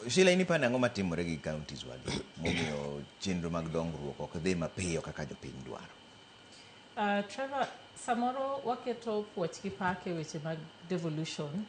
Sheila inipa nang'o matimore gi counties wagi momiyo chenro mag dongruok ok dhi mapiyo kaka jopiny dwaro? Trevor, samoro waketo puoch gi pak e weche mag devolution,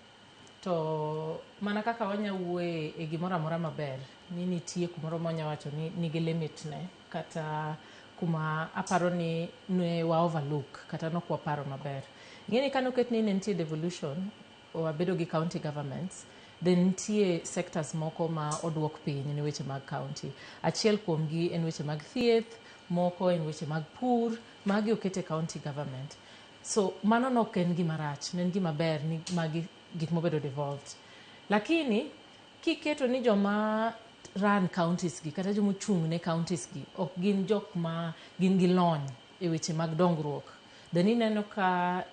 to mana kaka wanya wuoye e gimoro amora maber, ni nitie kumoro mwanya wacho ni nigi limit ne, kata kuma aparo ni ne wa overlook, kata nok waparo maber. Ng'eni ka noket ni ne nitie devolution, wabedo gi county governments, then nitie sectors moko ma oduok piny ne weche mag county. Achiel kuomgi en weche mag thieth, moko en weche mag pur, magi okete county government. So mano nok en gima rach, en gima ber ni magi gik mobedo devolved. Lakini kiketo ni joma run counties gi kata joma ochung' ne counties gi ok gin jok ma gin gi lony e weche mag dongruok, then ineno ka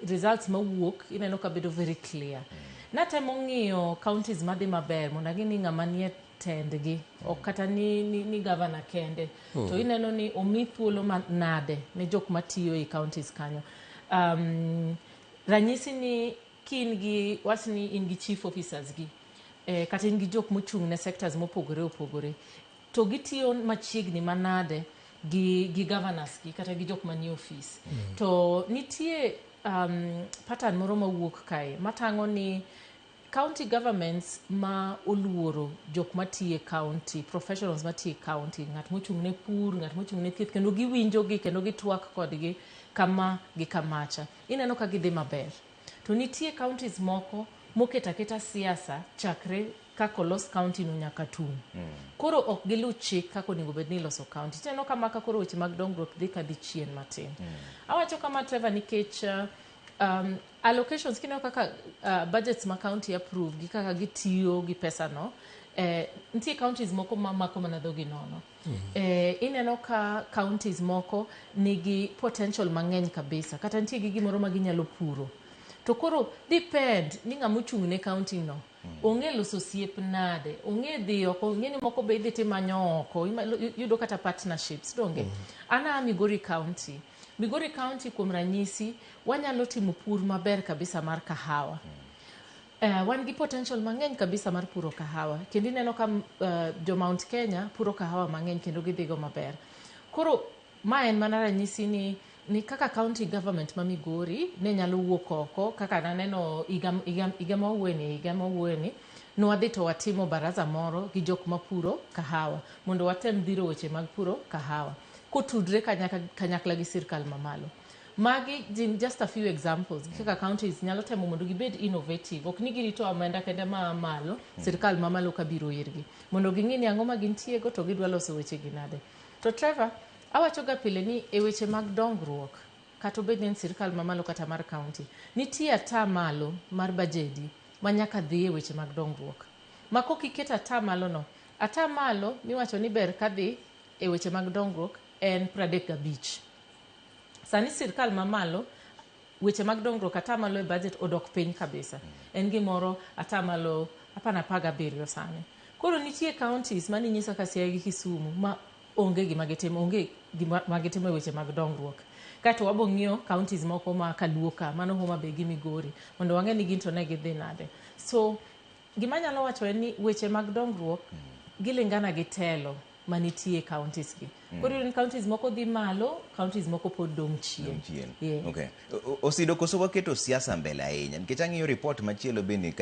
results mawuok ineno ka bedo very clear. Natemo ng'iyo counties madhi maber mondo ang'e ni ng'ama nie tendgi ok kata ni governor kende, to ineno ni omi thuolo manade ne jok matiyo e counties kanyo. Ranyisi ni kin gi wasni in gi chief officers gi, kata in gi jok mochung' ne sectors mopogore opogore, to gitiyo machiegni manade gi governors gi kata gi jok manie office. To nitie pattern moro mawuok kae matang'o ni county governments ma oluoro jok matiye county, professionals matiye county, ng'at mochung' ne pur, ng'at mochung' ne thieth, kendo giwinjo gi kendo gitwak kodgi kama gi kamacha, ineno ka gidhi maber. To nitie counties moko moketa keta siasa chakre kako los county no nyaka tung. Koro ok gilu chik kako onego bed ni loso county. Tineno kama ka koro weche mag dongruok dhi ka dhi chien matin. Awacho kama Trevor nikech allocations kineno kaka budgets ma county approve gi kaka gitiyo gi pesa no, nitie counties moko ma mako mana dhogi nono. Ineno ka counties moko nigi potential mang'eny kabisa, kata nitie gi gimoro ma ginyalo puro. To koro depend ni ng'ama ochung' ne county no ong'e loso osiep nade, ong'e dhi oko, ong'e ni moko be idhi timanyo oko, yudo kata partnerships donge. Ana Migori County. Migori County kuom ranyisi wanyalo timo pur maber kabisa mar kahawa. Wan gi potential mang'eny kabisa mar puro kahawa, kendo ineno ka jo Mount Kenya puro kahawa mang'eny kendo gidhigo maber. Koro ma en mana ranyisi ni kaka county government ma Migori ne nyalo wuok oko, kaka naneno higa mawuoyeni nwadhi to watimo baraza moro gi jok mapuro kahawa mondo watem dhiro weche mag puro kahawa kotudre kanyakla gi sirkal mamalo. Magi just a few examples kaka counties nyalo temo mondo gibed innovative, ok ni girito omenda kende ma malo, sirkal mamalo kabiro irgi mondo ging'i ni ang'o ma gintiego to gidwa loso weche gi nade. To Trevor, awacho ga pile ni e weche mag dongruok kata obed ni sirkal mamalo kata mar county, nitie ata malo mar bajedi ma nyaka dhi e weche mag dongruok. Ma kokiketo ata malo no, ata malo miwacho ni ber kadhi e weche mag dongruok en 35. Sani sirkal mamalo weche mag dongruok ata malo e budget odok piny kabisa. En gimoro ata malo 17 sani. Koro nitie counties mani nyisa ka Siaya gi Kisumu ma onge gima gitimo e weche mag dongruok. Kato wabo ng'iyo counties moko ma Kaluo ka, mano Homa Bay gi Migori, mondo wang'e ni ginto ne gidhi nade. So gima nyalo wacho en ni weche mag dongruok gilingana gi telo manitie counties gi. Koro ni counties moko dhi malo, counties moko pod dong chien. Okay. Osido koso waketo siasa mbele ahinya nikech ang'iyo report machielo bende ka